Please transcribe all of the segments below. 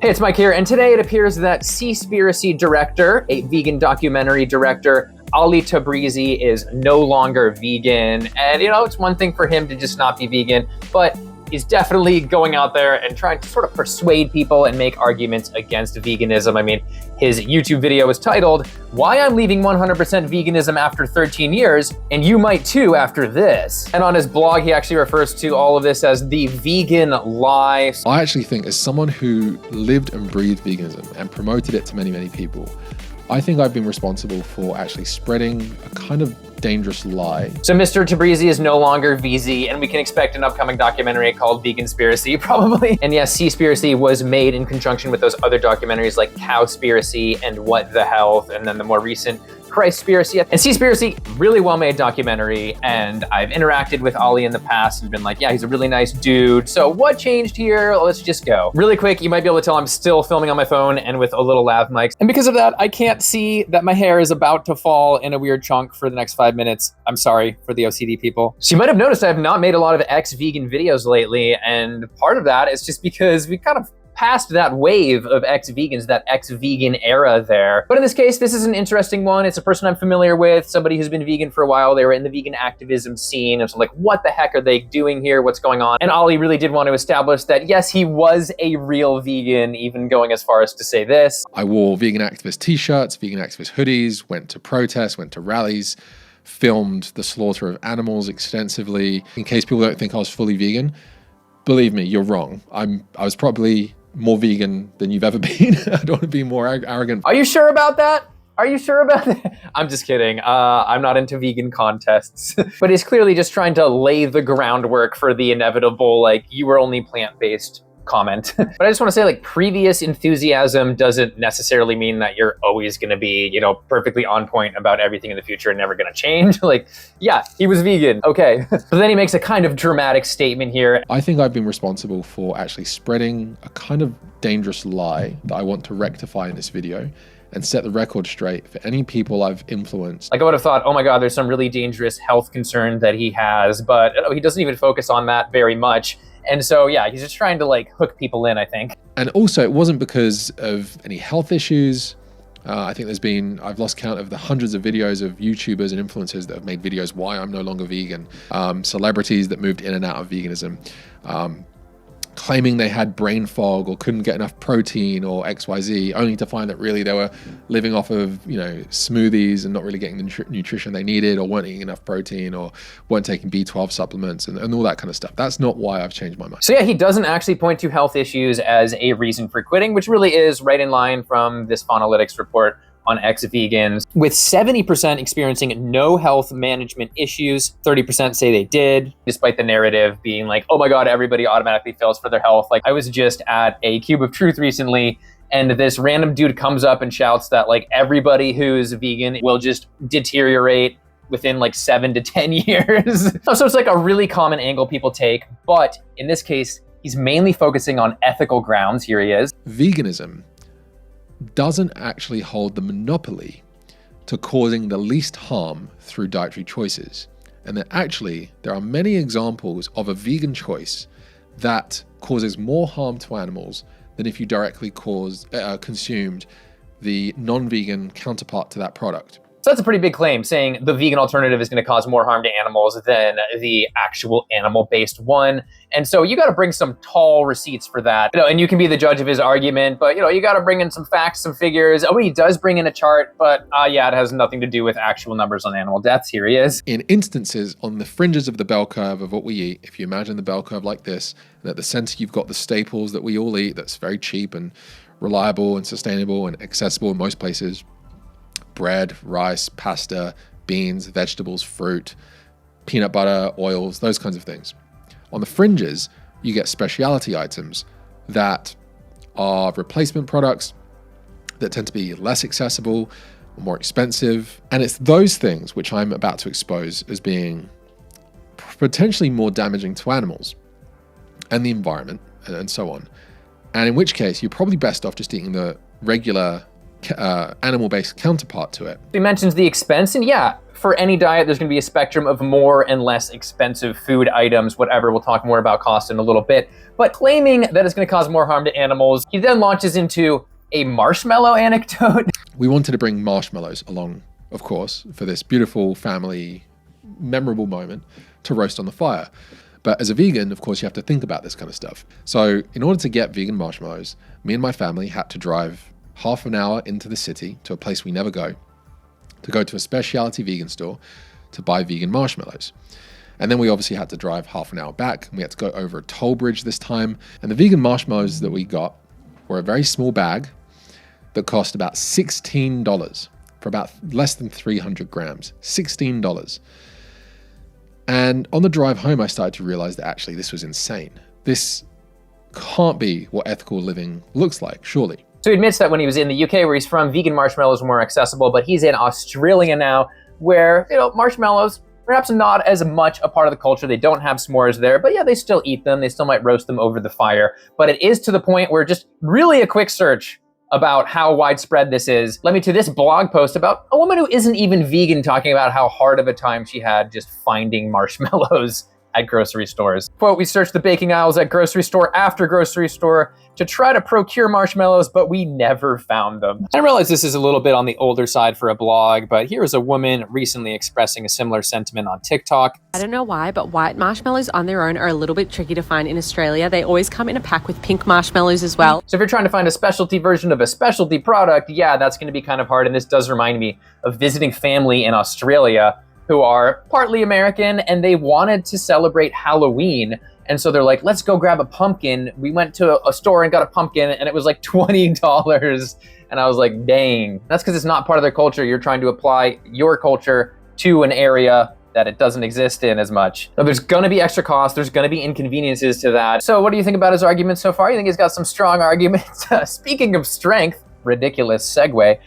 Hey, it's Mike here, and today it appears that Seaspiracy director, a vegan documentary director, Ollie Tabrizi, is no longer vegan. And, it's one thing for him to just not be vegan, but he's definitely going out there and trying to sort of persuade people and make arguments against veganism. I mean, his YouTube video was titled, "Why I'm Leaving 100% Veganism After 13 Years, and You Might Too After This." And on his blog, he actually refers to all of this as the vegan lie. I actually think, as someone who lived and breathed veganism and promoted it to many, many people, I think I've been responsible for actually spreading a kind of dangerous lie. So Mr. Tabrizi is no longer VZ, and we can expect an upcoming documentary called Veganspiracy, probably. And yes, Seaspiracy was made in conjunction with those other documentaries like Cowspiracy and What the Health, and then the more recent Christspiracy. And Seaspiracy, really well-made documentary, and I've interacted with Ollie in the past and been like, yeah, he's a really nice dude. So what changed here? Let's just go. Really quick, you might be able to tell I'm still filming on my phone and with a little lav mic. And because of that, I can't see that my hair is about to fall in a weird chunk for the next 5 minutes. I'm sorry for the OCD people. So you might have noticed I have not made a lot of ex-vegan videos lately, and part of that is just because we kind of past that wave of ex-vegans, that ex-vegan era there. But in this case, this is an interesting one. It's a person I'm familiar with, somebody who's been vegan for a while. They were in the vegan activism scene. And so like, what the heck are they doing here? What's going on? And Ollie really did want to establish that, yes, he was a real vegan, even going as far as to say this. I wore vegan activist t-shirts, vegan activist hoodies, went to protests, went to rallies, filmed the slaughter of animals extensively. In case people don't think I was fully vegan, believe me, you're wrong. I was probably more vegan than you've ever been. I don't want to be more arrogant. Are you sure about that? Are you sure about that? I'm just kidding. I'm not into vegan contests. But he's clearly just trying to lay the groundwork for the inevitable, like, you were only plant-based comment. But I just want to say, like, previous enthusiasm doesn't necessarily mean that you're always going to be, perfectly on point about everything in the future and never going to change. Like, yeah, he was vegan. Okay. But then he makes a kind of dramatic statement here. I think I've been responsible for actually spreading a kind of dangerous lie that I want to rectify in this video and set the record straight for any people I've influenced. Like, I would have thought, oh my God, there's some really dangerous health concern that he has, but he doesn't even focus on that very much. And so, yeah, he's just trying to like hook people in, I think. And also, it wasn't because of any health issues. I think I've lost count of the hundreds of videos of YouTubers and influencers that have made videos why I'm no longer vegan. Celebrities that moved in and out of veganism, claiming they had brain fog or couldn't get enough protein or XYZ, only to find that really they were living off of, smoothies and not really getting the nutrition they needed, or weren't eating enough protein, or weren't taking B12 supplements and all that kind of stuff. That's not why I've changed my mind. So yeah, he doesn't actually point to health issues as a reason for quitting, which really is right in line from this Faunalytics report on ex-vegans, with 70% experiencing no health management issues. 30% say they did, despite the narrative being like, oh my God, everybody automatically fails for their health. Like, I was just at a Cube of Truth recently, and this random dude comes up and shouts that like everybody who's vegan will just deteriorate within like 7 to 10 years. So it's like a really common angle people take, but in this case, he's mainly focusing on ethical grounds. Here he is. Veganism doesn't actually hold the monopoly to causing the least harm through dietary choices. And that actually, there are many examples of a vegan choice that causes more harm to animals than if you directly consumed the non-vegan counterpart to that product. So that's a pretty big claim, saying the vegan alternative is going to cause more harm to animals than the actual animal-based one. And so you got to bring some tall receipts for that. And you can be the judge of his argument, but you got to bring in some facts, some figures. Oh, he does bring in a chart, but yeah, it has nothing to do with actual numbers on animal deaths. Here he is. In instances on the fringes of the bell curve of what we eat, if you imagine the bell curve like this, and at the center you've got the staples that we all eat that's very cheap and reliable and sustainable and accessible in most places: bread, rice, pasta, beans, vegetables, fruit, peanut butter, oils, those kinds of things. On the fringes, you get specialty items that are replacement products that tend to be less accessible, more expensive. And it's those things which I'm about to expose as being potentially more damaging to animals and the environment and so on. And in which case, you're probably best off just eating the regular animal-based counterpart to it. He mentions the expense, and yeah, for any diet, there's going to be a spectrum of more and less expensive food items, whatever. We'll talk more about cost in a little bit. But claiming that it's going to cause more harm to animals, he then launches into a marshmallow anecdote. We wanted to bring marshmallows along, of course, for this beautiful family memorable moment to roast on the fire. But as a vegan, of course, you have to think about this kind of stuff. So in order to get vegan marshmallows, me and my family had to drive half an hour into the city to a place we never go, to go to a specialty vegan store to buy vegan marshmallows. And then we obviously had to drive half an hour back, and we had to go over a toll bridge this time. And the vegan marshmallows that we got were a very small bag that cost about $16 for about less than 300 grams. $16. And on the drive home, I started to realize that actually this was insane. This can't be what ethical living looks like, surely. So he admits that when he was in the UK, where he's from, vegan marshmallows were more accessible, but he's in Australia now, where, marshmallows, perhaps not as much a part of the culture. They don't have s'mores there, but yeah, they still eat them. They still might roast them over the fire. But it is to the point where just really a quick search about how widespread this is led me to this blog post about a woman who isn't even vegan talking about how hard of a time she had just finding marshmallows at grocery stores. Quote, we searched the baking aisles at grocery store after grocery store to try to procure marshmallows, but we never found them. I realize this is a little bit on the older side for a blog, but here is a woman recently expressing a similar sentiment on TikTok. I don't know why, but white marshmallows on their own are a little bit tricky to find in Australia. They always come in a pack with pink marshmallows as well. So if you're trying to find a specialty version of a specialty product, yeah, that's going to be kind of hard. And this does remind me of visiting family in Australia who are partly American, and they wanted to celebrate Halloween. And so they're like, let's go grab a pumpkin. We went to a store and got a pumpkin, and it was like $20. And I was like, dang. That's because it's not part of their culture. You're trying to apply your culture to an area that it doesn't exist in as much. So there's gonna be extra costs. There's gonna be inconveniences to that. So what do you think about his arguments so far? You think he's got some strong arguments? Speaking of strength, ridiculous segue.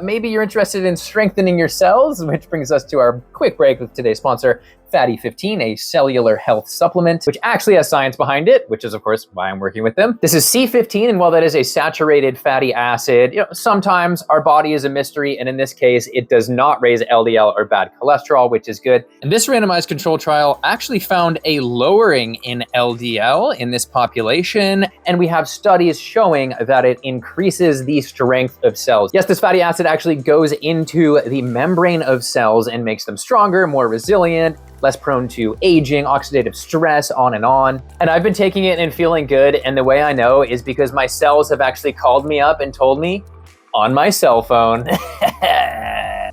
Maybe you're interested in strengthening your cells, which brings us to our quick break with today's sponsor, Fatty 15, a cellular health supplement, which actually has science behind it, which is, of course, why I'm working with them. This is C15, and while that is a saturated fatty acid, sometimes our body is a mystery, and in this case, it does not raise LDL or bad cholesterol, which is good. And this randomized control trial actually found a lowering in LDL in this population, and we have studies showing that it increases the strength of cells. Yes, this fatty acid actually goes into the membrane of cells and makes them stronger, more resilient, less prone to aging, oxidative stress, on and on. And I've been taking it and feeling good, and the way I know is because my cells have actually called me up and told me on my cell phone.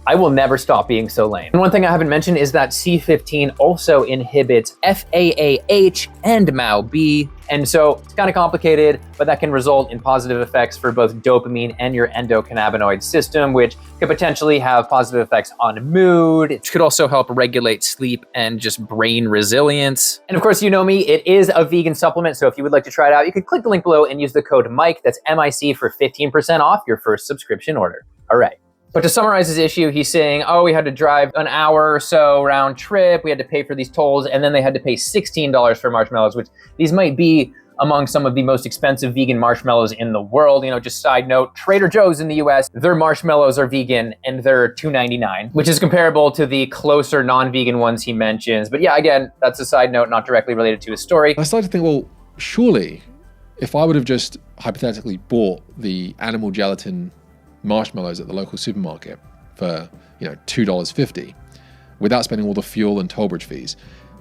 I will never stop being so lame. And one thing I haven't mentioned is that C15 also inhibits FAAH and MAO-B. And so it's kind of complicated, but that can result in positive effects for both dopamine and your endocannabinoid system, which could potentially have positive effects on mood. It could also help regulate sleep and just brain resilience. And of course, you know me, it is a vegan supplement. So if you would like to try it out, you could click the link below and use the code MIKE, that's MIC, for 15% off your first subscription order. All right. But to summarize his issue, he's saying, we had to drive an hour or so round trip. We had to pay for these tolls, and then they had to pay $16 for marshmallows, which these might be among some of the most expensive vegan marshmallows in the world. Just side note, Trader Joe's in the US, their marshmallows are vegan and they're $2.99, which is comparable to the closer non-vegan ones he mentions. But yeah, again, that's a side note, not directly related to his story. I started to think, well, surely if I would have just hypothetically bought the animal gelatin marshmallows at the local supermarket for $2.50 without spending all the fuel and toll bridge fees,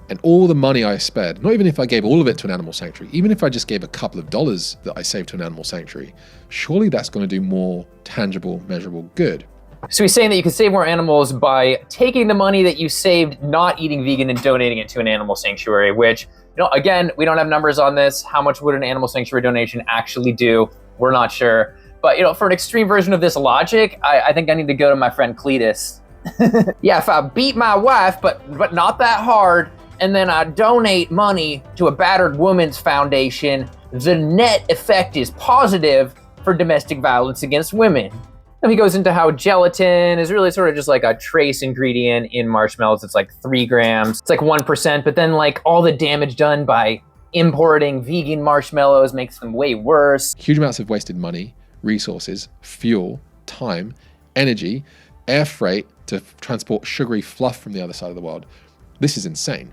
and all the money I spent, not even if I gave all of it to an animal sanctuary, even if I just gave a couple of dollars that I saved to an animal sanctuary, surely that's going to do more tangible, measurable good. So he's saying that you can save more animals by taking the money that you saved not eating vegan and donating it to an animal sanctuary, which, again, we don't have numbers on this. How much would an animal sanctuary donation actually do? We're not sure. But, for an extreme version of this logic, I think I need to go to my friend Cletus. Yeah, if I beat my wife, but not that hard, and then I donate money to a battered women's foundation, the net effect is positive for domestic violence against women. And he goes into how gelatin is really sort of just like a trace ingredient in marshmallows. It's like 3 grams. It's like 1%, but then like all the damage done by importing vegan marshmallows makes them way worse. Huge amounts of wasted money, resources, fuel, time, energy, air freight to transport sugary fluff from the other side of the world. This is insane.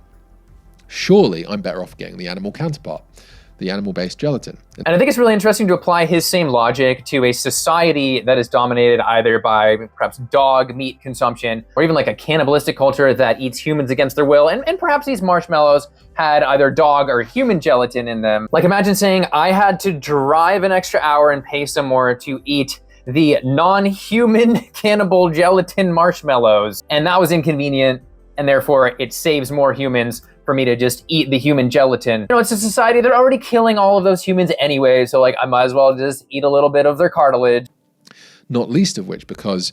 Surely I'm better off getting the animal counterpart, the animal-based gelatin. And I think it's really interesting to apply his same logic to a society that is dominated either by perhaps dog meat consumption or even like a cannibalistic culture that eats humans against their will. And perhaps these marshmallows had either dog or human gelatin in them. Like imagine saying I had to drive an extra hour and pay some more to eat the non-human cannibal gelatin marshmallows. And that was inconvenient. And therefore it saves more humans for me to just eat the human gelatin. You know, it's a society, they're already killing all of those humans anyway, so like I might as well just eat a little bit of their cartilage. Not least of which because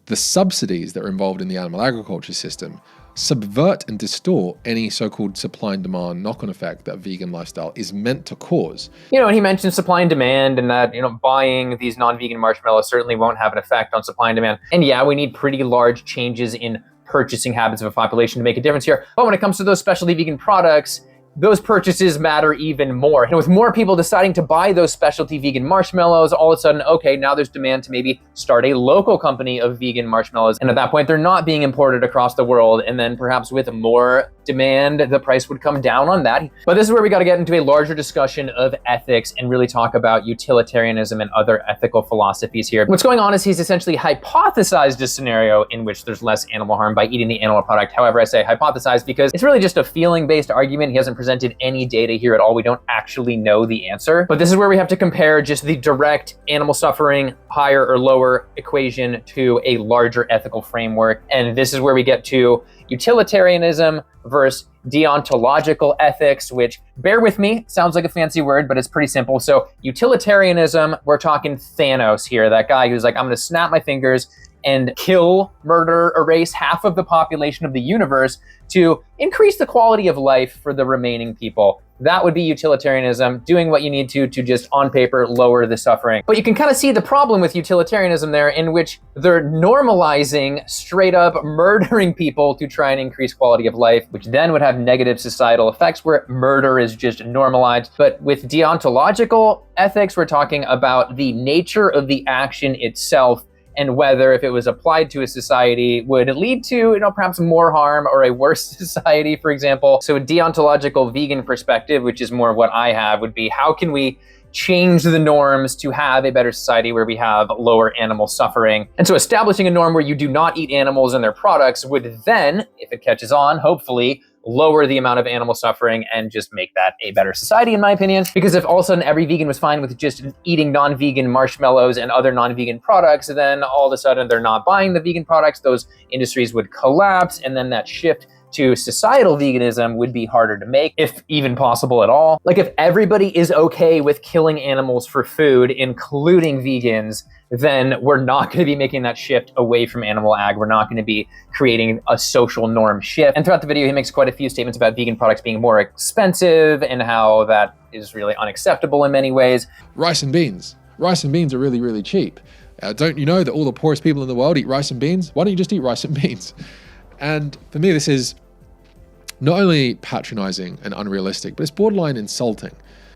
the subsidies that are involved in the animal agriculture system subvert and distort any so-called supply and demand knock-on effect that a vegan lifestyle is meant to cause. You know, and he mentioned supply and demand and that, you know, buying these non-vegan marshmallows certainly won't have an effect on supply and demand. And yeah, we need pretty large changes in purchasing habits of a population to make a difference here. But when it comes to those specialty vegan products, those purchases matter even more. And with more people deciding to buy those specialty vegan marshmallows, all of a sudden, okay, now there's demand to maybe start a local company of vegan marshmallows. And at that point, they're not being imported across the world. And then perhaps with more demand, the price would come down on that. But this is where we got to get into a larger discussion of ethics and really talk about utilitarianism and other ethical philosophies here. What's going on is he's essentially hypothesized a scenario in which there's less animal harm by eating the animal product. However, I say hypothesized because it's really just a feeling-based argument. He hasn't presented any data here at all. We don't actually know the answer. But this is where we have to compare just the direct animal suffering, higher or lower equation to a larger ethical framework. And this is where we get to utilitarianism versus deontological ethics, which, bear with me, sounds like a fancy word, but it's pretty simple. So utilitarianism, we're talking Thanos here, that guy who's like, I'm gonna snap my fingers and kill, murder, erase half of the population of the universe to increase the quality of life for the remaining people. That would be utilitarianism, doing what you need to just on paper lower the suffering. But you can kind of see the problem with utilitarianism there, in which they're normalizing straight up murdering people to try and increase quality of life, which then would have negative societal effects where murder is just normalized. But with deontological ethics, we're talking about the nature of the action itself and whether, if it was applied to a society, would it lead to, you know, perhaps more harm or a worse society, for example. So a deontological vegan perspective, which is more what I have, would be how can we change the norms to have a better society where we have lower animal suffering? And so establishing a norm where you do not eat animals and their products would then, if it catches on, hopefully, lower the amount of animal suffering and just make that a better society, in my opinion. Because if all of a sudden every vegan was fine with just eating non-vegan marshmallows and other non-vegan products, then all of a sudden they're not buying the vegan products, those industries would collapse, and then that shift to societal veganism would be harder to make, if even possible at all. Like if everybody is okay with killing animals for food, including vegans, then we're not going to be making that shift away from animal ag. We're not going to be creating a social norm shift. And throughout the video, he makes quite a few statements about vegan products being more expensive and how that is really unacceptable in many ways. Rice and beans. Rice and beans are really, really cheap. Don't you know that all the poorest people in the world eat rice and beans? Why don't you just eat rice and beans? And for me, this is not only patronizing and unrealistic, but it's borderline insulting.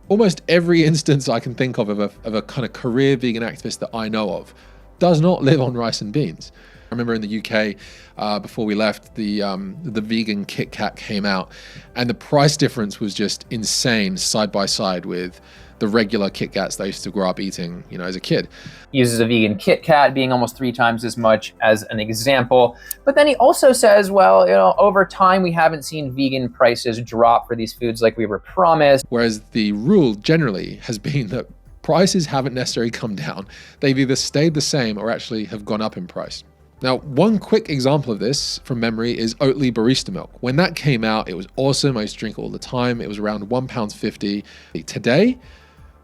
Almost every instance I can think of a kind of career vegan activist that I know of does not live on rice and beans. I remember in the UK, before we left, the vegan Kit Kat came out, and the price difference was just insane side by side with the regular Kit Kats that I used to grow up eating, you know, as a kid. Uses a vegan Kit Kat being almost 3 times as much as an example. But then he also says, well, you know, over time, we haven't seen vegan prices drop for these foods like we were promised. Whereas the rule generally has been that prices haven't necessarily come down. They've either stayed the same or actually have gone up in price. Now, one quick example of this from memory is Oatly barista milk. When that came out, it was awesome. I used to drink it all the time. It was around £1.50. Today,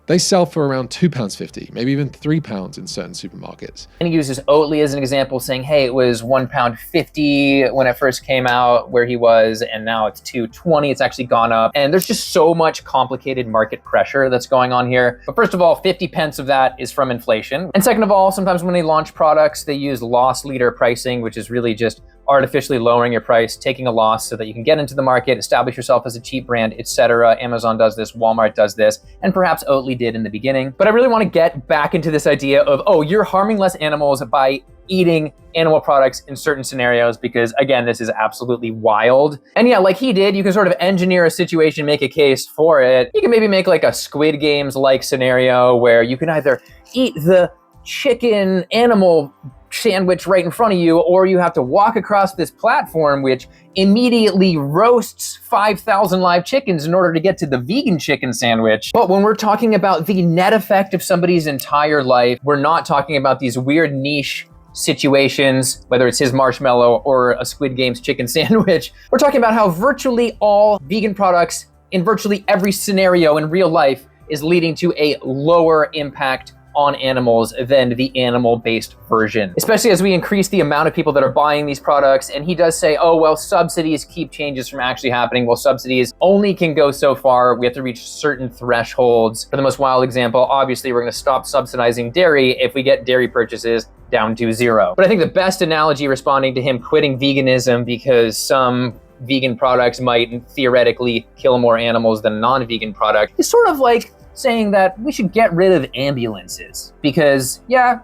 they sell for around £2.50, maybe even £3 in certain supermarkets. And he uses Oatly as an example, saying, hey, it was £1.50 when it first came out where he was, and now it's $2.20. It's actually gone up. And there's just so much complicated market pressure that's going on here. But first of all, 50 pence of that is from inflation. And second of all, sometimes when they launch products, they use loss leader pricing, which is really just artificially lowering your price, taking a loss so that you can get into the market, establish yourself as a cheap brand, etc. Amazon does this, Walmart does this, and perhaps Oatly did in the beginning. But I really want to get back into this idea of, oh, you're harming less animals by eating animal products in certain scenarios, because again, this is absolutely wild. And yeah, like he did, you can sort of engineer a situation, make a case for it. You can maybe make like a Squid Games-like scenario where you can either eat the chicken animal sandwich right in front of you, or you have to walk across this platform which immediately roasts 5,000 live chickens in order to get to the vegan chicken sandwich. But when we're talking about the net effect of somebody's entire life, we're not talking about these weird niche situations, whether it's his marshmallow or a Squid Games chicken sandwich. We're talking about how virtually all vegan products in virtually every scenario in real life is leading to a lower impact on animals than the animal-based version, especially as we increase the amount of people that are buying these products. And he does say, oh, well, subsidies keep changes from actually happening. Well, subsidies only can go so far. We have to reach certain thresholds. For the most wild example, obviously, we're going to stop subsidizing dairy if we get dairy purchases down to zero. But I think the best analogy responding to him quitting veganism because some vegan products might theoretically kill more animals than a non-vegan product is sort of like saying that we should get rid of ambulances because, yeah,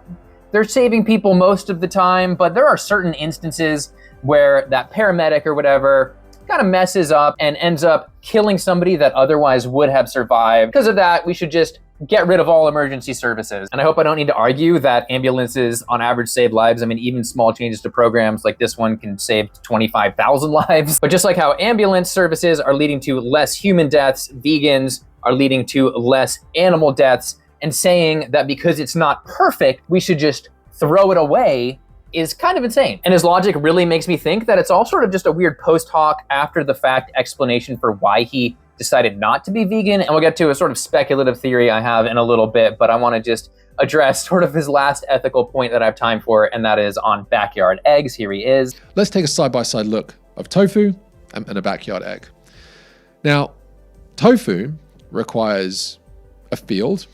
they're saving people most of the time, but there are certain instances where that paramedic or whatever kind of messes up and ends up killing somebody that otherwise would have survived. Because of that, we should just get rid of all emergency services. And I hope I don't need to argue that ambulances on average save lives. I mean, even small changes to programs like this one can save 25,000 lives. But just like how ambulance services are leading to less human deaths, vegans are leading to less animal deaths, and saying that because it's not perfect, we should just throw it away is kind of insane. And his logic really makes me think that it's all sort of just a weird post hoc after the fact explanation for why he decided not to be vegan. And we'll get to a sort of speculative theory I have in a little bit, but I want to just address sort of his last ethical point that I have time for, and that is on backyard eggs. Here he is. Let's take a side-by-side look of tofu and a backyard egg. Now, tofu requires a field,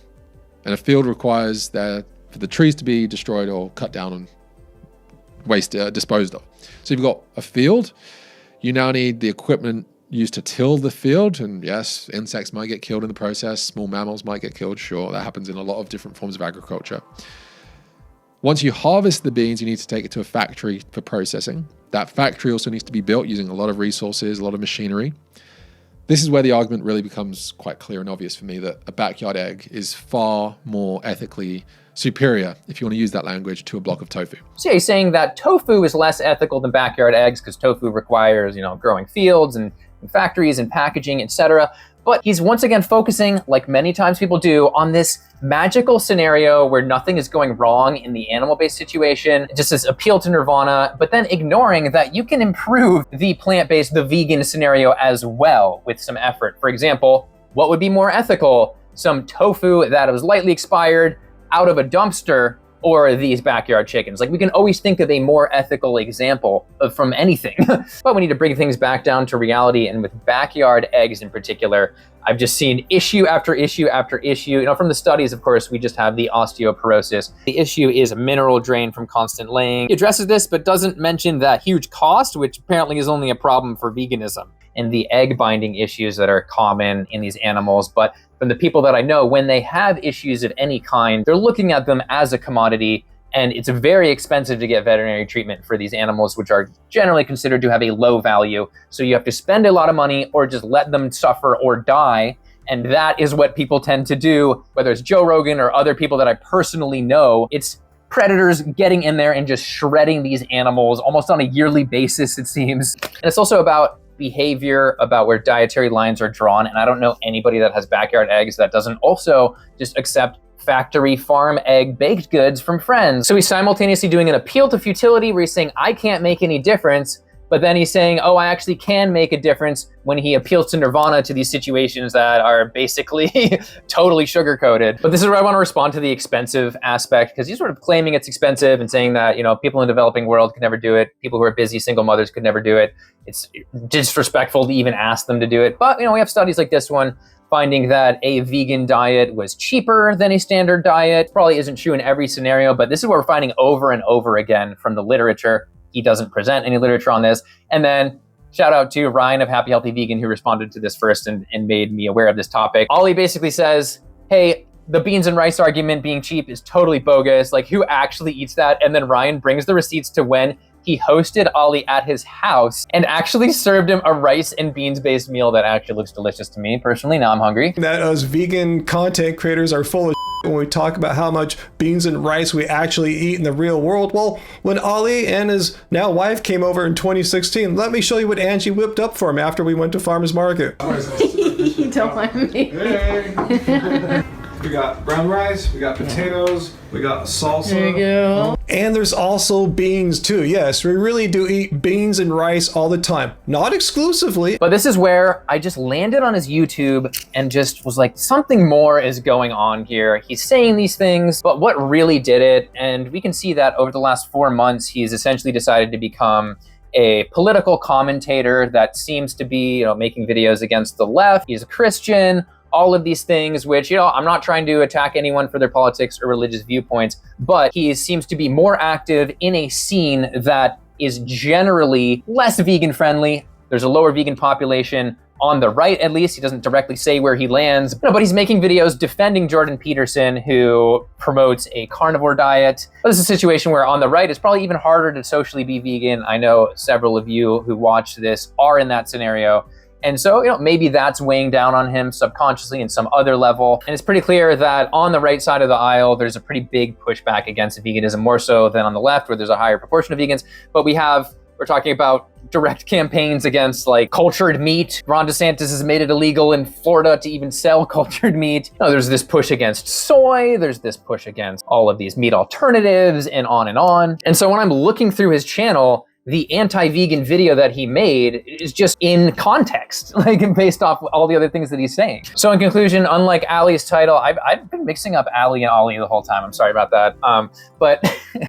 and a field requires for the trees to be destroyed or cut down and disposed of. So you've got a field, you now need the equipment used to till the field, and yes, insects might get killed in the process, small mammals might get killed, sure, that happens in a lot of different forms of agriculture. Once you harvest the beans, you need to take it to a factory for processing. That factory also needs to be built using a lot of resources, a lot of machinery. This is where the argument really becomes quite clear and obvious for me that a backyard egg is far more ethically superior, if you want to use that language, to a block of tofu. So he's saying that tofu is less ethical than backyard eggs because tofu requires, growing fields and factories and packaging, etc. But he's once again focusing, like many times people do, on this magical scenario where nothing is going wrong in the animal-based situation, just this appeal to nirvana, but then ignoring that you can improve the plant-based, the vegan scenario as well with some effort. For example, what would be more ethical? Some tofu that was lightly expired out of a dumpster, or these backyard chickens? Like, we can always think of a more ethical example from anything, but we need to bring things back down to reality. And with backyard eggs in particular, I've just seen issue after issue after issue. From the studies, of course, we just have the osteoporosis. The issue is mineral drain from constant laying. He addresses this, but doesn't mention that huge cost, which apparently is only a problem for veganism, and the egg binding issues that are common in these animals. But from the people that I know, when they have issues of any kind, they're looking at them as a commodity, and it's very expensive to get veterinary treatment for these animals, which are generally considered to have a low value. So you have to spend a lot of money or just let them suffer or die. And that is what people tend to do, whether it's Joe Rogan or other people that I personally know. It's predators getting in there and just shredding these animals almost on a yearly basis, it seems. And it's also about behavior, about where dietary lines are drawn. And I don't know anybody that has backyard eggs that doesn't also just accept factory farm egg baked goods from friends. So he's simultaneously doing an appeal to futility where he's saying, I can't make any difference. But then he's saying, oh, I actually can make a difference when he appeals to nirvana to these situations that are basically totally sugar-coated. But this is where I want to respond to the expensive aspect, because he's sort of claiming it's expensive and saying that, people in the developing world could never do it. People who are busy, single mothers could never do it. It's disrespectful to even ask them to do it. But, we have studies like this one finding that a vegan diet was cheaper than a standard diet. Probably isn't true in every scenario, but this is what we're finding over and over again from the literature. he doesn't present any literature on this. And then shout out to Ryan of Happy Healthy Vegan, who responded to this first and made me aware of this topic. Ollie basically says, hey, the beans and rice argument being cheap is totally bogus. Like, who actually eats that? And then Ryan brings the receipts to when he hosted Ollie at his house and actually served him a rice and beans based meal that actually looks delicious to me personally. Now I'm hungry. That us vegan content creators are full of when we talk about how much beans and rice we actually eat in the real world. Well, when Ollie and his now wife came over in 2016, let me show you what Angie whipped up for him after we went to farmer's market. Don't mind me. Hey. We got brown rice, we got potatoes, we got salsa. There you go. And there's also beans too. Yes, we really do eat beans and rice all the time. Not exclusively. But this is where I just landed on his YouTube and just was like, something more is going on here. He's saying these things, but what really did it? And we can see that over the last 4 months, he's essentially decided to become a political commentator that seems to be, making videos against the left. He's a Christian. All of these things, which, I'm not trying to attack anyone for their politics or religious viewpoints, but he seems to be more active in a scene that is generally less vegan friendly. There's a lower vegan population on the right, at least. He doesn't directly say where he lands, but he's making videos defending Jordan Peterson, who promotes a carnivore diet. But this is a situation where on the right, it's probably even harder to socially be vegan. I know several of you who watch this are in that scenario. And so, maybe that's weighing down on him subconsciously in some other level. And it's pretty clear that on the right side of the aisle, there's a pretty big pushback against veganism, more so than on the left, where there's a higher proportion of vegans. But we're talking about direct campaigns against like cultured meat. Ron DeSantis has made it illegal in Florida to even sell cultured meat. There's this push against soy. There's this push against all of these meat alternatives and on and on. And so when I'm looking through his channel, the anti-vegan video that he made is just in context, like based off all the other things that he's saying. So in conclusion, unlike Allie's title, I've been mixing up Allie and Ollie the whole time. I'm sorry about that. But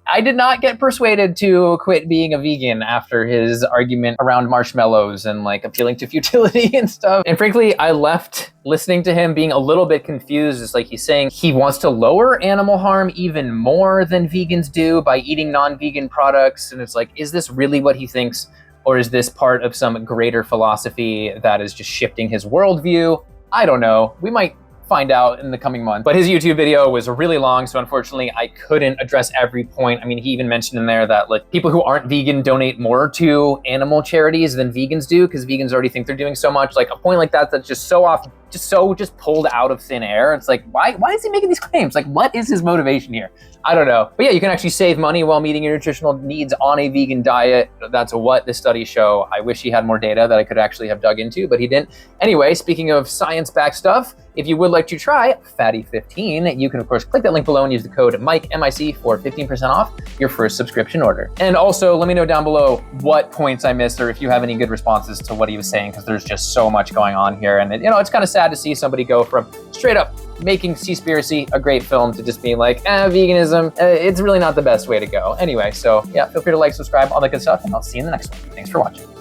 I did not get persuaded to quit being a vegan after his argument around marshmallows and like appealing to futility and stuff. And frankly, I left listening to him being a little bit confused. It's like he's saying he wants to lower animal harm even more than vegans do by eating non-vegan products. And it's like, is this really what he thinks? Or is this part of some greater philosophy that is just shifting his worldview? I don't know. We might find out in the coming months. But his YouTube video was really long, so unfortunately I couldn't address every point. I mean, he even mentioned in there that like people who aren't vegan donate more to animal charities than vegans do, because vegans already think they're doing so much. Like a point like that that's just so off, just pulled out of thin air. It's like, why is he making these claims? Like, what is his motivation here? I don't know. But yeah, you can actually save money while meeting your nutritional needs on a vegan diet. That's what the studies show. I wish he had more data that I could actually have dug into, but he didn't. Anyway, speaking of science-backed stuff, if you would like to try Fatty15, you can of course click that link below and use the code MIC, M-I-C, for 15% off your first subscription order. And also let me know down below what points I missed or if you have any good responses to what he was saying, because there's just so much going on here. And it's kind of sad to see somebody go from straight up making Seaspiracy a great film to just being like, veganism, it's really not the best way to go. Anyway, so yeah, feel free to like, subscribe, all that good stuff, and I'll see you in the next one. Thanks for watching.